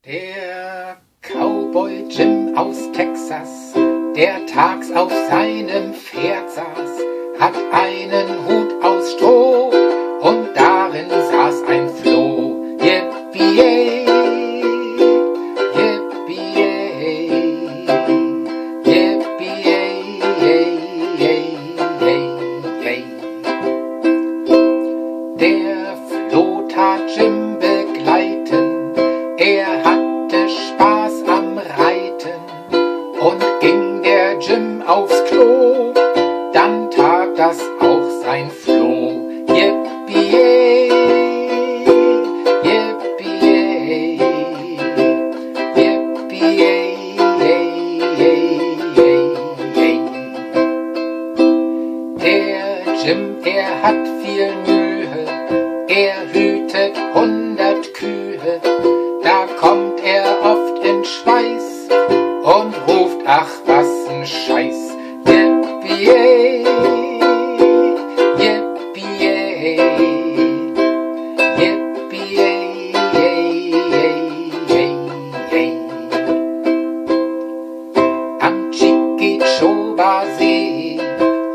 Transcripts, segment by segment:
Der Cowboy Jim aus Texas, der tags auf seinem Pferd saß, hat einen Hut aus Stroh und darin saß ein Floh. Yippie, yippie, yippie. Der Floh tat Jim begleiten, er hatte Spaß am Reiten, und ging der Jim aufs Klo, dann tat das auch sein Floh. Yippie, yippie, yippie. Der Jim, er hat viel Mühe, er hütet 100 Kühe, da kommt er oft in Schweiß und ruft, ach was n Scheiß. Yippie, yippie, yippie. Am Chiquichoba See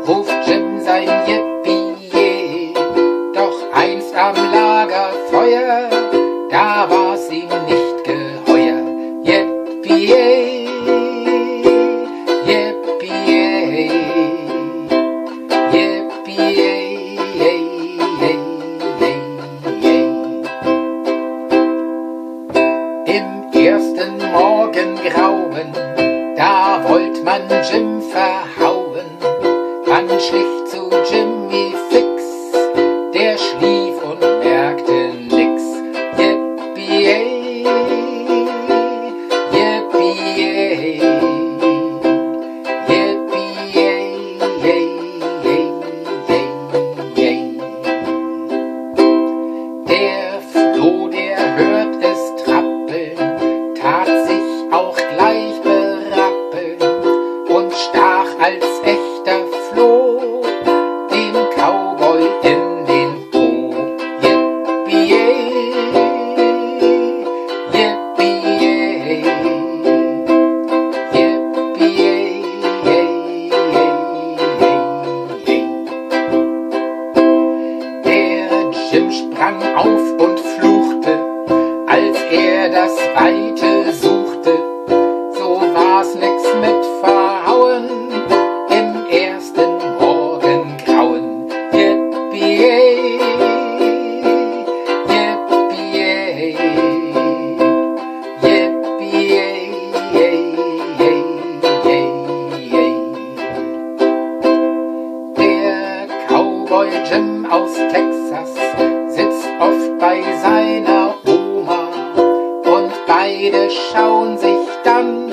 ruft Jim sein Yippie, doch einst am Lagerfeuer, da war's ihm nicht geheuer. Yippie, yippie, yippie. Im ersten Morgengrauen, da wollt man Jim verhauen. Man schlich zu Jimmy fix, der schlief und merkte nix. Yippie, yippie, yippie. Der Floh, der hört es trappeln, tat sich auch gleich berappeln und stach als echter Floh den Cowboy in den Po. Yippie, yippie, yippie. Der Jim sprang auf und fluchte, als er das Weite suchte. So war's nix mit Verhauen im ersten Morgengrauen. Yippie, yippie, yippie. Der Cowboy Jim aus Texas sitzt oft bei seiner Oma und beide schauen sich dann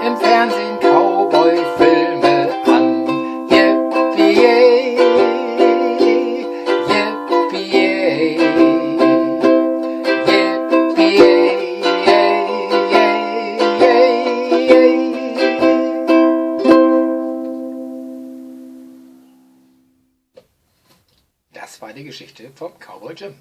im Fernsehen Cowboy-Filme an. Yippie, yippie, yippie. Das war die Geschichte vom Cowboy Jim.